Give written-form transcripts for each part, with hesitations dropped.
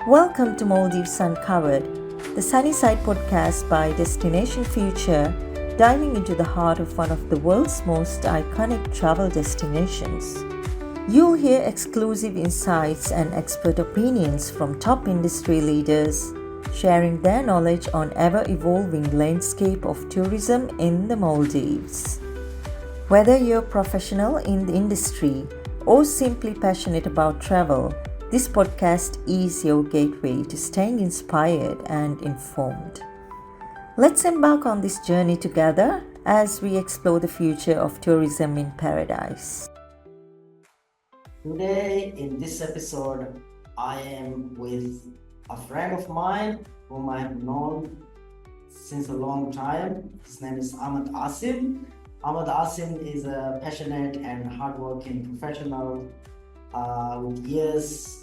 Welcome to Maldives Uncovered, the sunny side podcast by Destination Future, diving into the heart of one of the world's most iconic travel destinations. You'll hear exclusive insights and expert opinions from top industry leaders, sharing their knowledge on ever-evolving landscape of tourism in the Maldives. Whether you're a professional in the industry or simply passionate about travel, this podcast is your gateway to staying inspired and informed. Let's embark on this journey together as we explore the future of tourism in paradise. Today, in this episode, I am with a friend of mine whom I have known since a long time. His name is Ahmed Asim. Ahmed Asim is a passionate and hardworking professional with years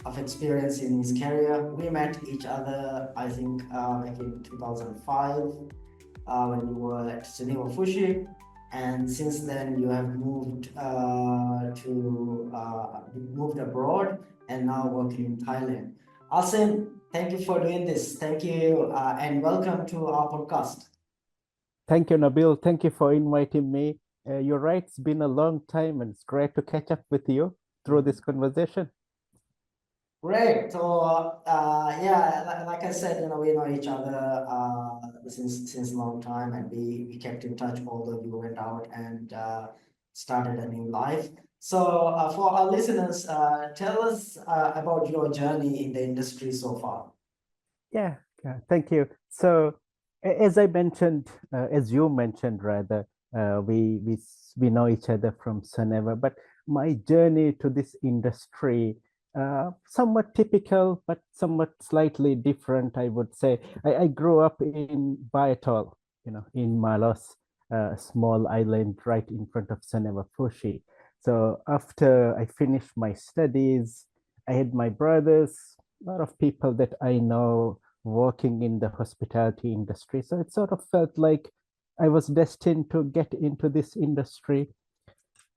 of experience in his career. We met each other, I think, back in 2005 when we were at Geneva Fushi. And since then, you have moved moved abroad and now working in Thailand. Asim, thank you for doing this. Thank you and welcome to our podcast. Thank you, Nabil. Thank you for inviting me. You're right, it's been a long time and it's great to catch up with you through this conversation. Great. So like I said, we know each other since a long time, and we kept in touch although you went out and started a new life. So for our listeners, tell us about your journey in the industry so far. Yeah, thank you. So, as I mentioned, as you mentioned, rather, we know each other from Suneva, but my journey to this industry, somewhat typical, but somewhat slightly different, I would say. I grew up in Baitol, in Malos, a small island right in front of Suneva Fushi. So after I finished my studies, I had my brothers, a lot of people that I know working in the hospitality industry. So it sort of felt like I was destined to get into this industry.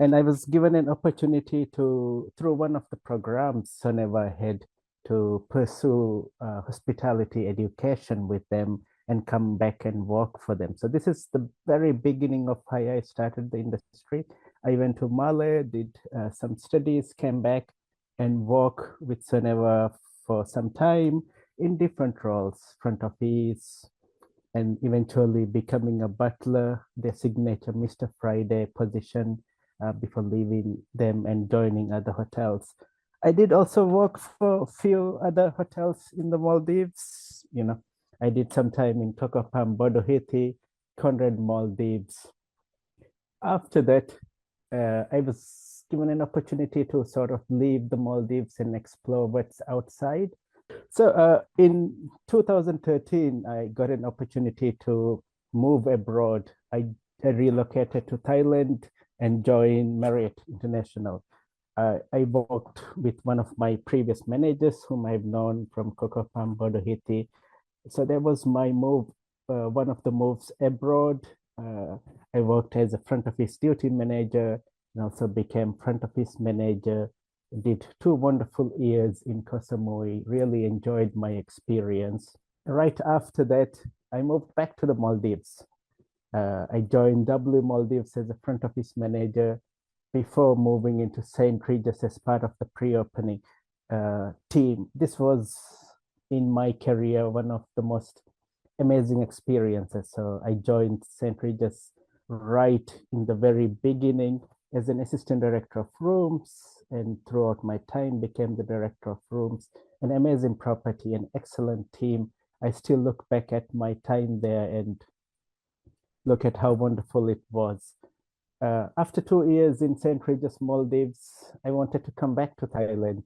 And I was given an opportunity through one of the programs Soneva had, to pursue hospitality education with them and come back and work for them. So this is the very beginning of how I started the industry. I went to Male, did some studies, came back and worked with Soneva for some time in different roles, front office, and eventually becoming a butler, their signature Mr. Friday position, before leaving them and joining other hotels. I did also work for a few other hotels in the Maldives. I did some time in Kokopam, Bodohiti, Conrad Maldives. After that, I was given an opportunity to sort of leave the Maldives and explore what's outside. So in 2013, I got an opportunity to move abroad. I relocated to Thailand and joined Marriott International. I worked with one of my previous managers whom I've known from Kokopam, Bodohiti. So that was my move, one of the moves abroad. I worked as a front office duty manager and also became front office manager. Did 2 wonderful years in Koh Samui, really enjoyed my experience. Right after that, I moved back to the Maldives. I joined W Maldives as a front office manager before moving into St. Regis as part of the pre-opening team. This was, in my career, one of the most amazing experiences. So I joined St. Regis right in the very beginning as an assistant director of rooms, and throughout my time became the director of rooms. An amazing property, an excellent team. I still look back at my time there and look at how wonderful it was. After 2 years in St. Regis, Maldives, I wanted to come back to Thailand.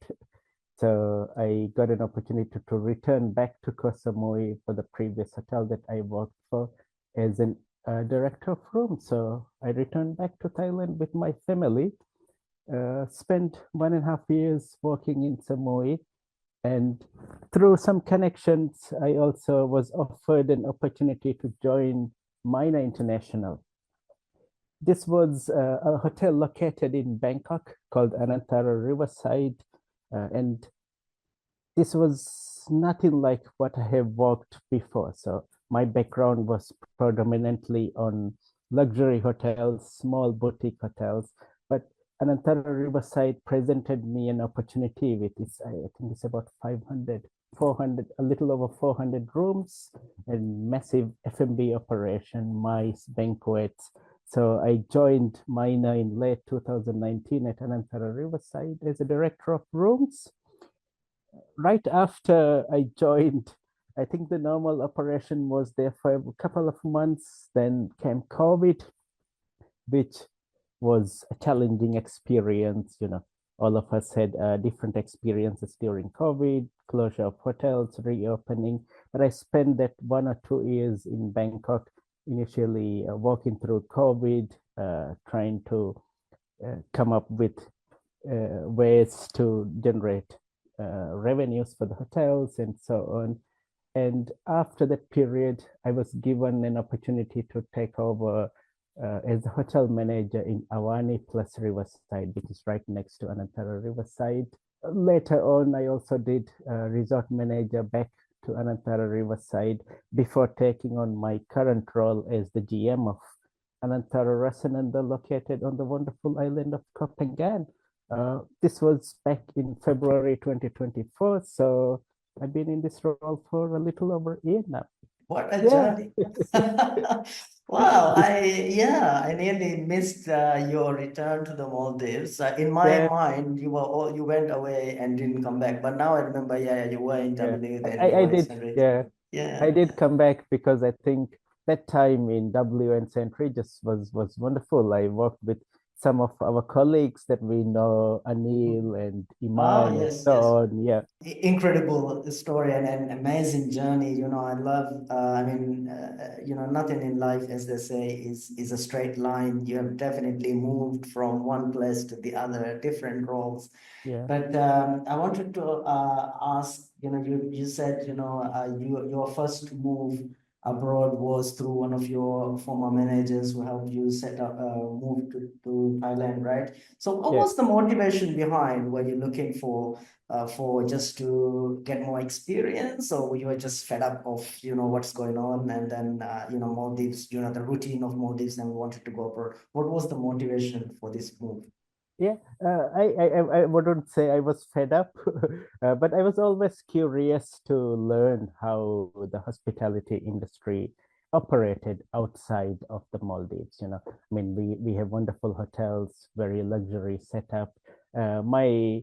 So I got an opportunity to return back to Koh Samui for the previous hotel that I worked for as an director of rooms. So I returned back to Thailand with my family, spent 1.5 years working in Samui. And through some connections, I also was offered an opportunity to join Mina International. This was a hotel located in Bangkok called Anantara Riverside. And this was nothing like what I have worked before. So my background was predominantly on luxury hotels, small boutique hotels, but Anantara Riverside presented me an opportunity with this, I think it's about 500, 400, a little over 400 rooms and massive F&B operation, MICE, banquets. So I joined Mina in late 2019 at Anantara Riverside as a director of rooms. Right after I joined, I think the normal operation was there for a couple of months. Then came COVID, which was a challenging experience. You know, all of us had different experiences during COVID, closure of hotels, reopening. But I spent that 1 or 2 years in Bangkok, initially working through COVID, trying to come up with ways to generate revenues for the hotels and so on. And after that period, I was given an opportunity to take over as a hotel manager in Awani Plus Riverside, which is right next to Anantara Riverside. Later on, I also did resort manager back to Anantara Riverside before taking on my current role as the GM of Anantara Rasananda, located on the wonderful island of Koh Phangan. This was back in February 2024. So I've been in this role for a little over a year now. What a Yeah. journey. Wow, I nearly missed your return to the Maldives. In my Yeah. mind, you went away and didn't come back. But now I remember, yeah, you were in Yeah. W, then you I were in did. St. Regis. Yeah. I Yeah. did come back because I think that time in W and St. Regis was wonderful. I worked with some of our colleagues that we know, Anil and Oh, Iman and yes, so yes. on. Yeah. Incredible story and an amazing journey. I love, nothing in life, as they say, is a straight line. You have definitely moved from one place to the other, different roles. Yeah. But I wanted to ask, you said, your first move abroad was through one of your former managers who helped you set up, move to Thailand, right? So what Yeah. was the motivation behind? Were you looking for just to get more experience, or you were just fed up of, what's going on, and then, Maldives, the routine of Maldives, and wanted to go abroad? What was the motivation for this move? Yeah, I wouldn't say I was fed up, but I was always curious to learn how the hospitality industry operated outside of the Maldives. I mean, we have wonderful hotels, very luxury setup. My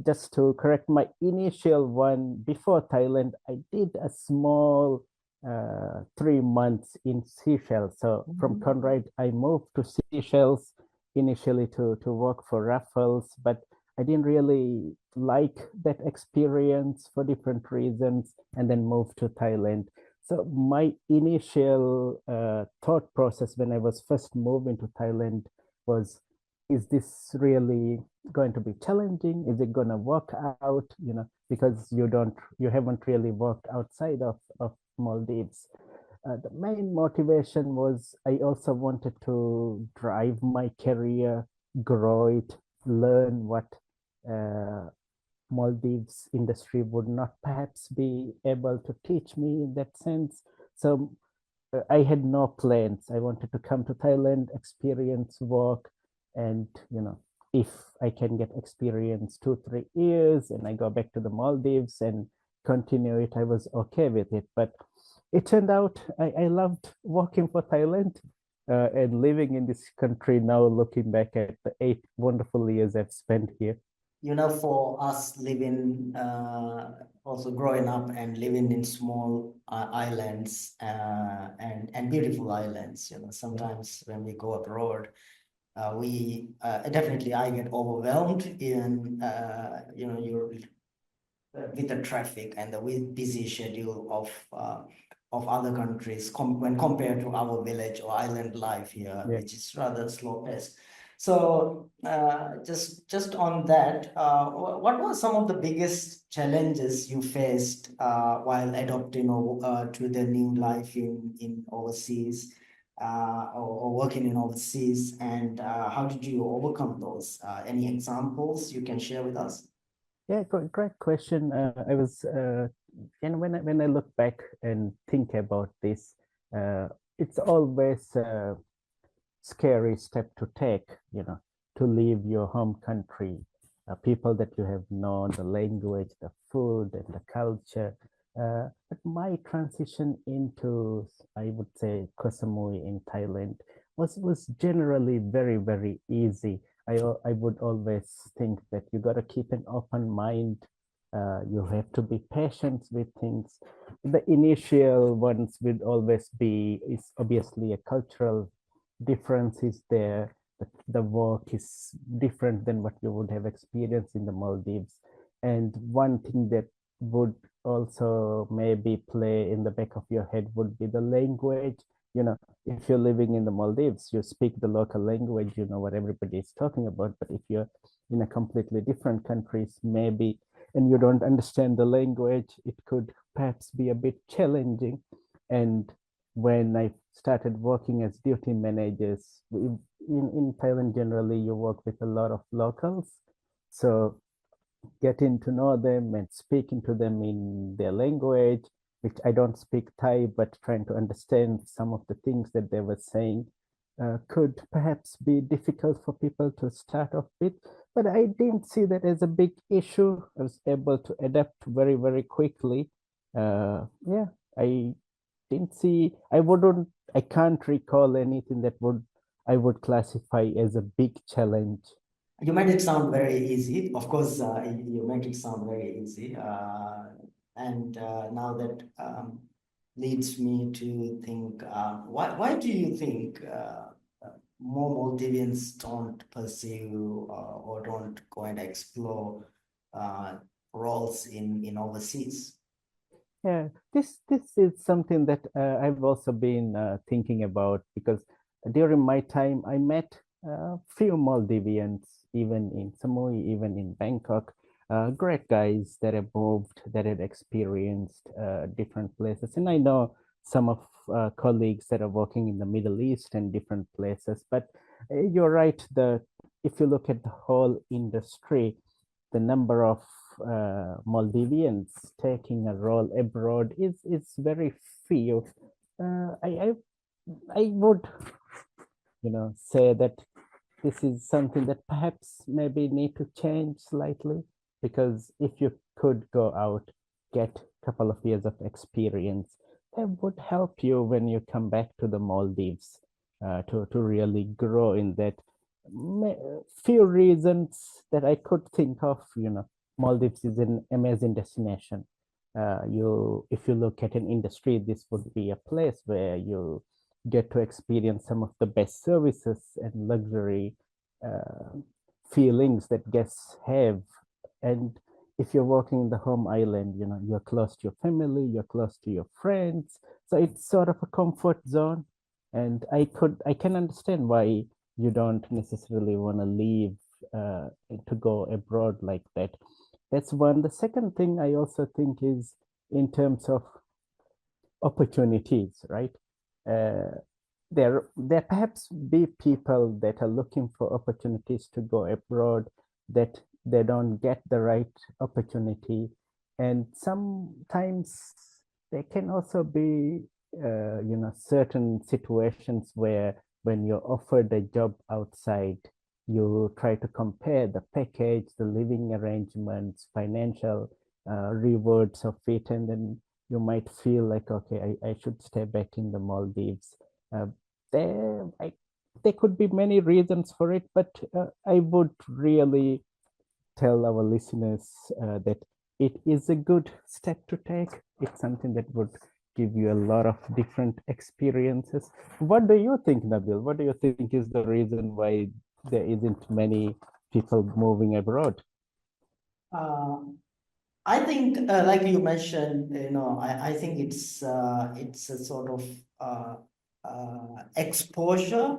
Just to correct my initial one before Thailand, I did a small 3 months in Seychelles. So from Conrad, I moved to Seychelles initially to work for Raffles, but I didn't really like that experience for different reasons and then moved to Thailand. So my initial thought process when I was first moving to Thailand was, is this really going to be challenging? Is it going to work out? Because you haven't really worked outside of Maldives. The main motivation was I also wanted to drive my career, grow it, learn what uh, Maldives industry would not perhaps be able to teach me in that sense. So I had no plans. I wanted to come to Thailand, experience work, and if I can get experience 2 3 years and I go back to the Maldives and continue it, I was okay with it. But it turned out I loved working for Thailand and living in this country now, looking back at the 8 wonderful years I've spent here. For us living, also growing up and living in small islands, and beautiful islands, Yeah, sometimes when we go abroad, we definitely I get overwhelmed in, your with the traffic and the busy schedule of other countries when compared to our village or island life here, yeah. which is rather slow paced. So just on that, what were some of the biggest challenges you faced while adopting to the new life in overseas, or working in overseas, and how did you overcome those? Any examples you can share with us? Yeah, great question. I was, and when I look back and think about this, uh, it's always a scary step to take, to leave your home country, people that you have known, the language, the food, and the culture. But my transition into, I would say, Koh Samui in Thailand was generally very, very easy. I would always think that you got to keep an open mind. You have to be patient with things. The initial ones will always be is obviously a cultural difference is there. The work is different than what you would have experienced in the Maldives. And one thing that would also maybe play in the back of your head would be the language. If you're living in the Maldives, you speak the local language, you know what everybody is talking about. But if you're in a completely different countries, maybe, and you don't understand the language, it could perhaps be a bit challenging. And when I started working as duty managers, in Thailand, generally, you work with a lot of locals. So getting to know them and speaking to them in their language, which I don't speak Thai, but trying to understand some of the things that they were saying could perhaps be difficult for people to start off with. But I didn't see that as a big issue. I was able to adapt very, very quickly. Yeah, I didn't see, I can't recall anything that I would classify as a big challenge. You made it sound very easy. Of course, you make it sound very easy. And now that leads me to think, why do you think more Maldivians don't pursue or don't go and explore uh, roles in overseas? Yeah, this is something that I've also been thinking about because during my time I met a few Maldivians, even in Samui, even in Bangkok, great guys that have moved, that had experienced different places, and I know some of colleagues that are working in the Middle East and different places. But you're right. The If you look at the whole industry, the number of Maldivians taking a role abroad is very few. I would say that this is something that perhaps maybe need to change slightly, because if you could go out, get a couple of years of experience, that would help you when you come back to the Maldives to really grow in that. Few reasons that I could think of, Maldives is an amazing destination. If you look at an industry, this would be a place where you get to experience some of the best services and luxury uh, feelings that guests have. And if you're working in the home island, you're close to your family, you're close to your friends. So it's sort of a comfort zone. And I can understand why you don't necessarily want to leave to go abroad like that. That's one. The second thing I also think is in terms of opportunities, right? Uh, there perhaps be people that are looking for opportunities to go abroad that they don't get the right opportunity, and sometimes there can also be certain situations where when you're offered a job outside, you try to compare the package, the living arrangements, financial rewards of it, and then you might feel like, okay, I should stay back in the Maldives. uh, there I, there could be many reasons for it, but I would really tell our listeners that it is a good step to take. It's something that would give you a lot of different experiences. What do you think, Nabil? What do you think is the reason why there isn't many people moving abroad? Uh, I think, like you mentioned, I think it's a sort of exposure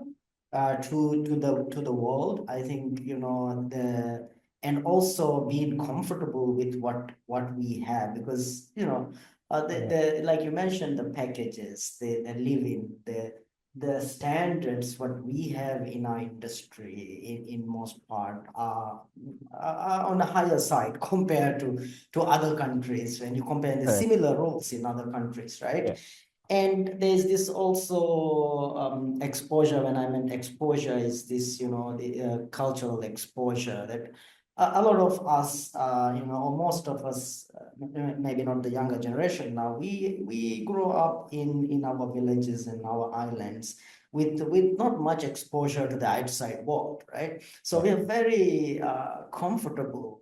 to the world. I think the and also being comfortable with what we have, because Yeah. the like you mentioned, the packages, the living, the the standards what we have in our industry in most part are on the higher side compared to other countries when you compare the Correct. similar roles in other countries, right? Yeah. And there's this also exposure. When I meant exposure, is this, the cultural exposure that a lot of us, or most of us, maybe not the younger generation now, we grow up in our villages and our islands with not much exposure to the outside world, right? So Yeah. we are very comfortable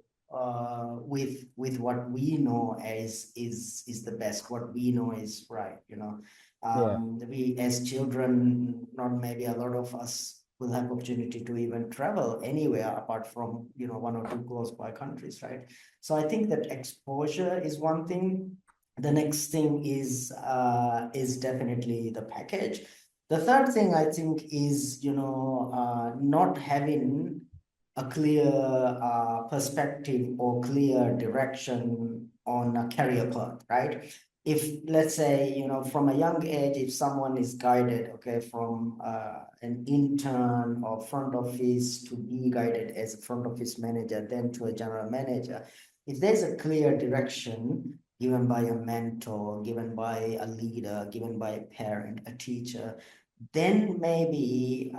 with what we know as is the best, what we know is right, Yeah. we as children, not maybe a lot of us will have opportunity to even travel anywhere apart from, one or two close by countries, right? So I think that exposure is one thing. The next thing is definitely the package. The third thing I think is, not having a clear perspective or clear direction on a career path, right? If, let's say, from a young age, if someone is guided, okay, from an intern or front office to be guided as a front office manager, then to a general manager, if there's a clear direction given by a mentor, given by a leader, given by a parent, a teacher, then maybe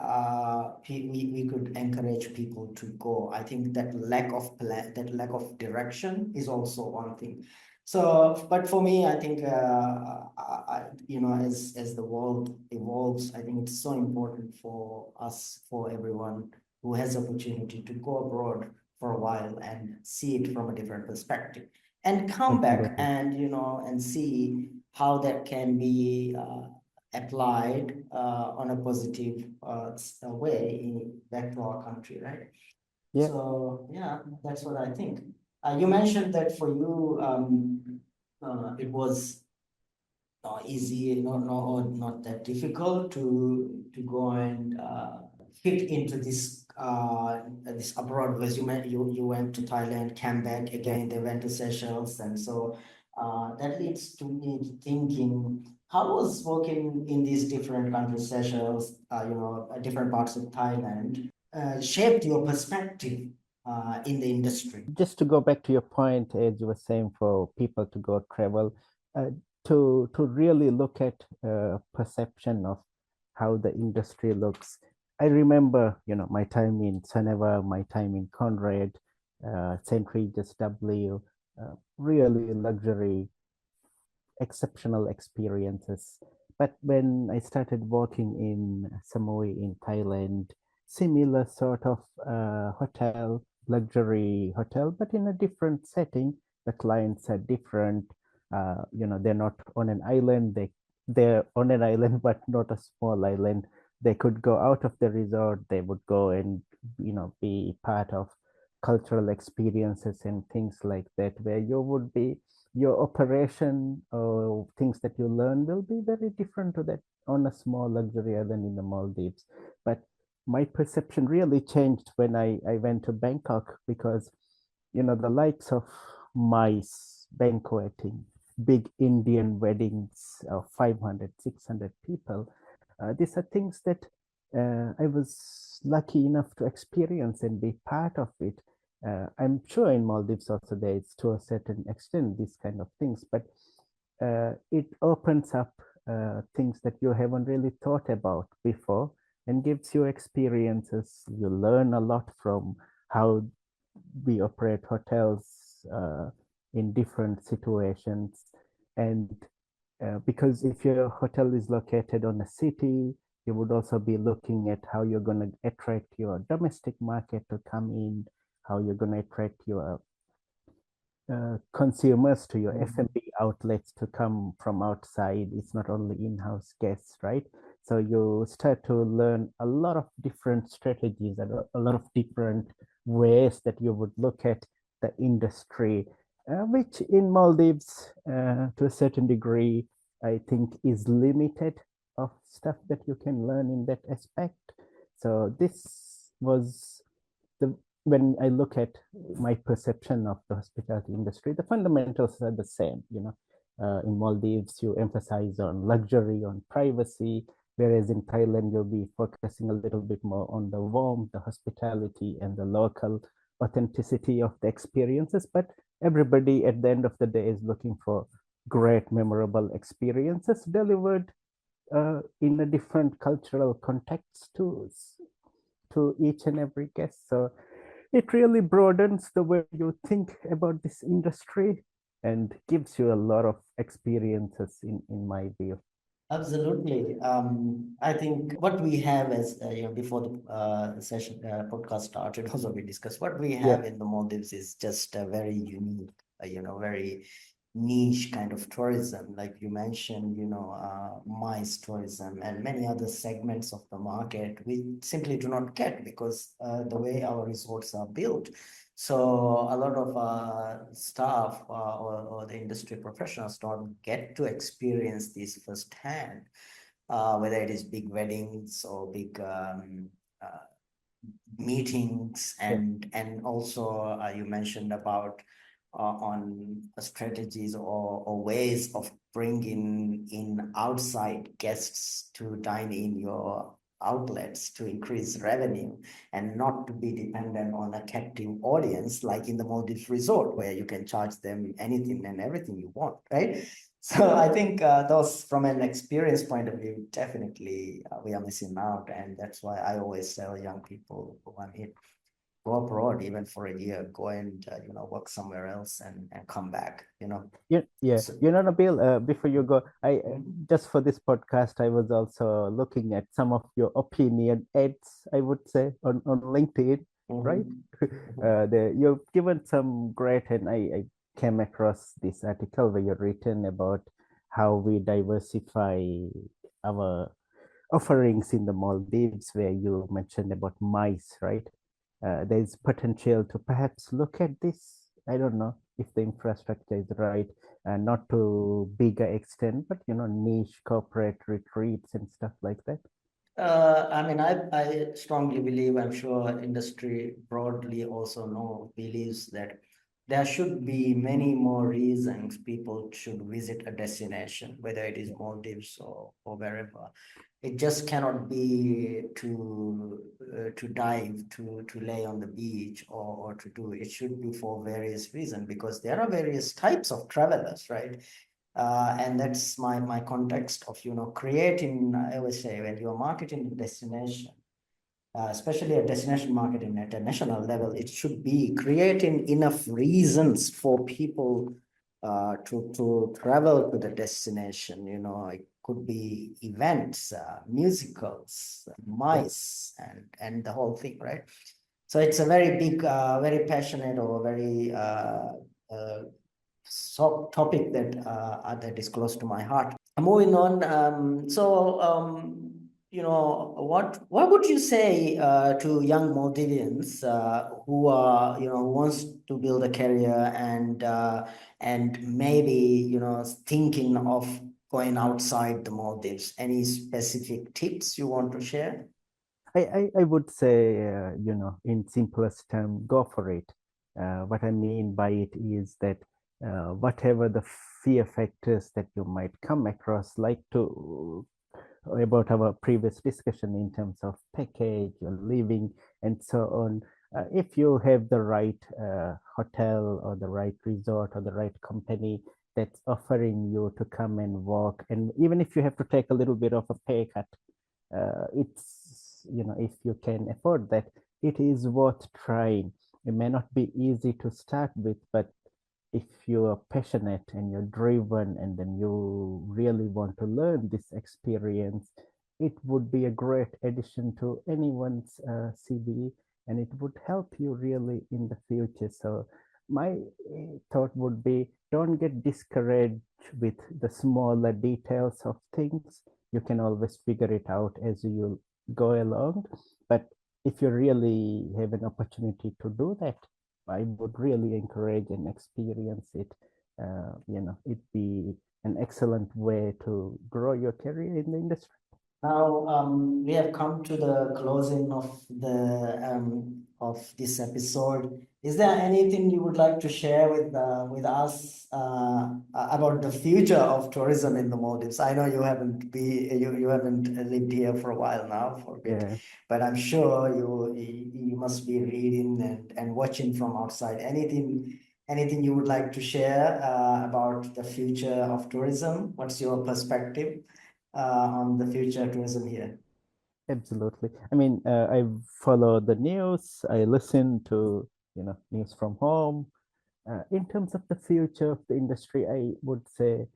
we could encourage people to go. I think that lack of plan, that lack of direction is also one thing. So, but for me, I think, as the world evolves, I think it's so important for us, for everyone who has opportunity to go abroad for a while and see it from a different perspective and come back Absolutely. and, and see how that can be applied on a positive way back to our country, right? Yeah. So yeah, that's what I think. You mentioned that for you, it was easy, not that difficult to go and fit into this abroad, because you went to Thailand, came back Yeah. again, they went to Seychelles, and so that leads to me thinking, how was working in these different countries, Seychelles, different parts of Thailand, shaped your perspective in the industry? Just to go back to your point, as you were saying, for people to go travel, uh, to really look at perception of how the industry looks. I remember, my time in Suneva, my time in Conrad, St. Regis W, really luxury, exceptional experiences. But when I started working in Samui in Thailand, similar sort of hotel, luxury hotel, but in a different setting. The clients are different. They're not on an island. They're on an island, but not a small island. They could go out of the resort. They would go and be part of cultural experiences and things like that, where you would be your operation or things that you learn will be very different to that on a small luxury island in the Maldives. But my perception really changed when I went to Bangkok, because the likes of mice banqueting, big Indian weddings of 500, 600 people, these are things that I was lucky enough to experience and be part of it. I'm sure in Maldives also there is, to a certain extent, these kind of things, but it opens up things that you haven't really thought about before and gives you experiences. You learn a lot from how we operate hotels in different situations. And because if your hotel is located on a city, you would also be looking at how you're going to attract your domestic market to come in, how you're going to attract your consumers to your F&B outlets to come from outside. It's not only in-house guests, right? So you start to learn a lot of different strategies and a lot of different ways that you would look at the industry, which in Maldives, to a certain degree, I think is limited of stuff that you can learn in that aspect. So this was the when I look at my perception of the hospitality industry, the fundamentals are the same. In Maldives, you emphasize on luxury, on privacy. Whereas in Thailand, you'll be focusing a little bit more on the warmth, the hospitality, and the local authenticity of the experiences. But everybody at the end of the day is looking for great, memorable experiences delivered in a different cultural context to each and every guest. So it really broadens the way you think about this industry and gives you a lot of experiences in my view. Absolutely. I think what we have as before the session podcast started, also we discussed what we Yeah, have in the Maldives is just a very unique, very niche kind of tourism. Like you mentioned, MICE tourism and many other segments of the market we simply do not get because the way our resorts are built. So a lot of staff or the industry professionals don't get to experience this firsthand, whether it is big weddings or big meetings, yeah, and also you mentioned about on strategies or ways of bringing in outside guests to dine in your outlets to increase revenue and not to be dependent on a captive audience like in the Maldives resort where you can charge them anything and everything you want, right? So I think those, from an experience point of view, definitely we are missing out, and that's why I always tell young people who I meet, go abroad even for a year, go and work somewhere else and come back. yeah. So, Nabil, before you go, I just for this podcast, I was also looking at some of your opinion ads, I would say, on LinkedIn, right? mhm, mhm. You've given some great, and I came across this article where you've written about how we diversify our offerings in the Maldives, where you mentioned about mice, right? There's potential to perhaps look at this. I don't know if the infrastructure is right, not to bigger extent, but niche corporate retreats and stuff like that. I mean, I strongly believe, I'm sure industry broadly also believes that there should be many more reasons people should visit a destination, whether it is Maldives or wherever. It just cannot be to dive, to lay on the beach or to do. It should be for various reasons because there are various types of travelers, right? And that's my context of creating. I always say when you're marketing the destination, especially a destination marketing at a national level, it should be creating enough reasons for people to travel to the destination. It could be events, musicals, Yeah. mice, and the whole thing, right? So it's a very big, very passionate or very uh, topic that is close to my heart. Moving on, what would you say to young Maldivians who are who wants to build a career and maybe thinking of going outside the Maldives? Any specific tips you want to share? I would say, in simplest term, go for it. What I mean by it is that whatever the fear factors that you might come across, like to about our previous discussion in terms of package, your living, and so on. If you have the right hotel or the right resort or the right company that's offering you to come and work, and even if you have to take a little bit of a pay cut, it's if you can afford that, it is worth trying. It may not be easy to start with, but if you are passionate and you're driven and then you really want to learn this experience, it would be a great addition to anyone's CV, and it would help you really in the future. So my thought would be, don't get discouraged with the smaller details of things. You can always figure it out as you go along. But if you really have an opportunity to do that, I would really encourage and experience it. It'd be an excellent way to grow your career in the industry. Now, we have come to the closing of the of this episode. Is there anything you would like to share with us about the future of tourism in the Maldives? I know you haven't lived here for a while now, for a bit, Yeah, but I'm sure you must be reading and watching from outside. Anything you would like to share about the future of tourism? What's your perspective on the future tourism here? absolutely. I mean, I follow the news. I listen to, news from home. In terms of the future of the industry, I would say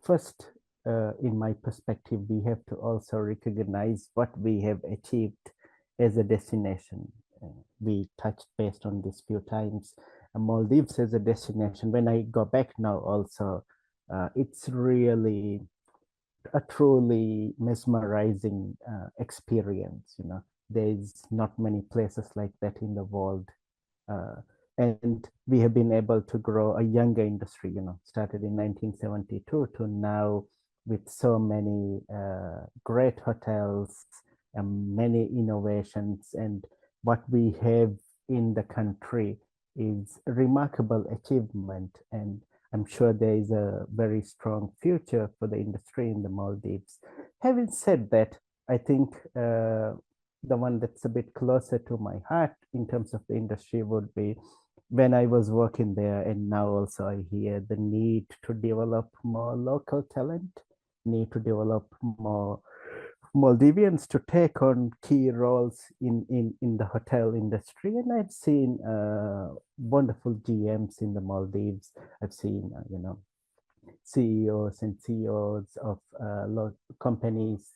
first, in my perspective, we have to also recognize what we have achieved as a destination. We touched based on this few times. Maldives as a destination, when I go back now also, it's really a truly mesmerizing experience. There's not many places like that in the world, uh, and we have been able to grow a younger industry. Started in 1972 to now, with so many great hotels and many innovations, and what we have in the country is a remarkable achievement, and I'm sure there is a very strong future for the industry in the Maldives. Having said that, I think the one that's a bit closer to my heart in terms of the industry would be when I was working there, and now also I hear the need to develop more local talent, need to develop more Maldivians to take on key roles in the hotel industry. And I've seen wonderful GMs in the Maldives. I've seen, CEOs and CEOs of companies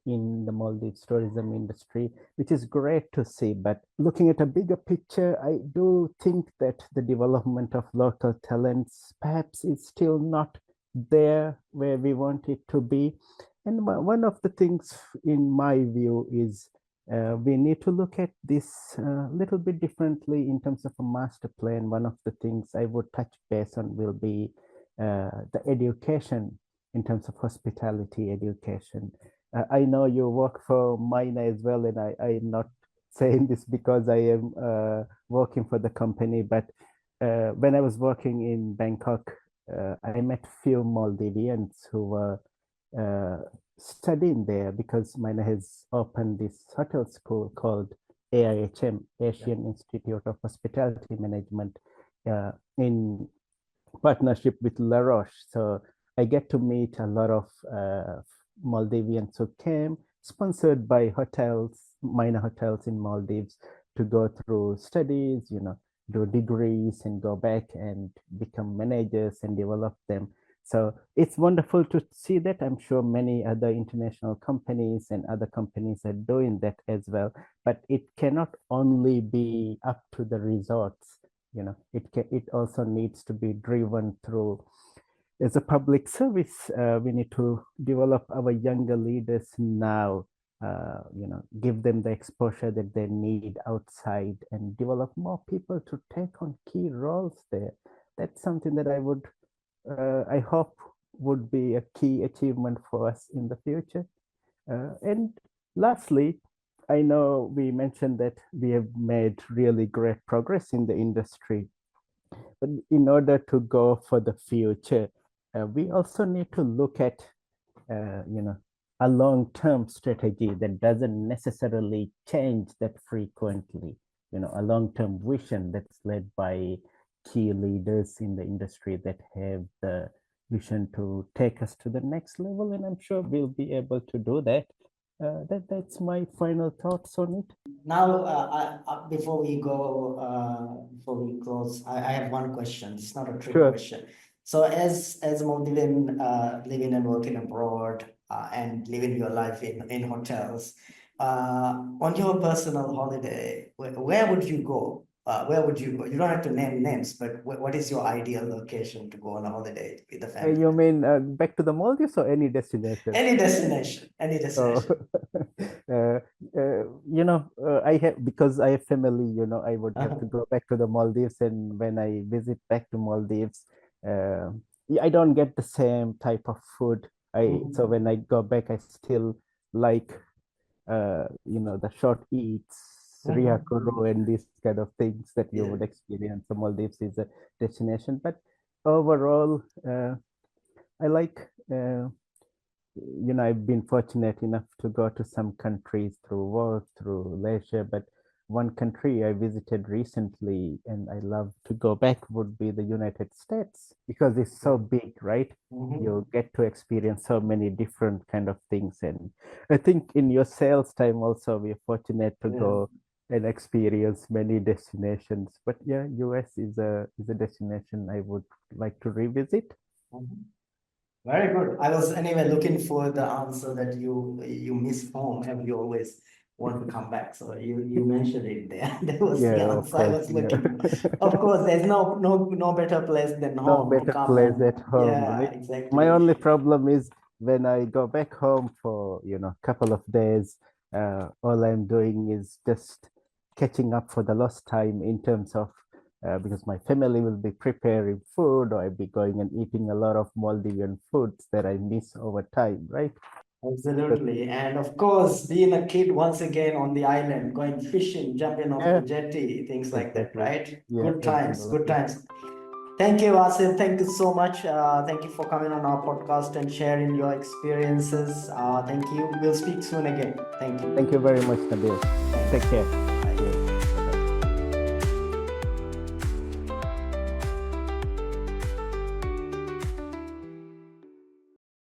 in the Maldives tourism industry, which is great to see. But looking at a bigger picture, I do think that the development of local talents perhaps is still not there where we want it to be. And one of the things, in my view, is we need to look at this a little bit differently in terms of a master plan. One of the things I would touch base on will be the education in terms of hospitality education. I know you work for mine as well, and I'm not saying this because I am working for the company, but when I was working in Bangkok, I met few Maldivians who were studying there because mine has opened this hotel school called AIHM, Asian Institute of Hospitality Management, in partnership with La Roche. So I get to meet a lot of Maldivians who came, sponsored by hotels, minor hotels in Maldives, to go through studies, do degrees and go back and become managers and develop them. So it's wonderful to see that. I'm sure many other international companies and other companies are doing that as well. But it cannot only be up to the resorts. It also needs to be driven through as a public service. We need to develop our younger leaders now, give them the exposure that they need outside, and develop more people to take on key roles there. That's something that I hope would be a key achievement for us in the future. And lastly, I know we mentioned that we have made really great progress in the industry, but in order to go for the future, we also need to look at, a long-term strategy that doesn't necessarily change that frequently. A long-term vision that's led by key leaders in the industry that have the vision to take us to the next level, and I'm sure we'll be able to do that. That's my final thoughts on it. Now, before we close, I have one question. It's not a trick Sure. question. So, as a Maldivian living and working abroad and living your life in hotels, on your personal holiday, where would you go? Where would you go? You don't have to name names, but what is your ideal location to go on a holiday with the family? You mean back to the Maldives or any destination? Any destination, any Oh, destination. I have, because I have family, I would have to Uh-huh. go back to the Maldives, and when I visit back to Maldives, yeah, I don't get the same type of food. So when I go back, I still like, the short eats, Riakuru and these kind of things that you would experience. The Maldives is a destination, but overall, I like. I've been fortunate enough to go to some countries through work, through leisure, but one country I visited recently and I love to go back would be the United States because it's so big, right? You get to experience so many different kind of things. And I think in your sales time also, we're fortunate to go and experience many destinations. But yeah, US is a destination I would like to revisit. Very good. I was anyway looking for the answer that you miss home and you always want to come back. So you mentioned it there. That was the Yeah, of answer I course. was Yeah. looking for. Of course, there's no better place than No home to better come place and at home, yeah, right? My exactly. only problem is when I go back home for, couple of days, all I'm doing is just catching up for the lost time in terms of because my family will be preparing food or I'll be going and eating a lot of Maldivian foods that I miss over time, right? But Absolutely. And of course, being a kid once again on the island, going fishing, jumping off the yeah, jetty, things like that, exactly. right? Yeah, Good times, good absolutely. times. Thank you, Asim. Thank you so much. Thank you for coming on our podcast and sharing your experiences. Thank you. We'll speak soon again. Thank you. Thank you very much, Nabil. Take care. Bye. Cheers.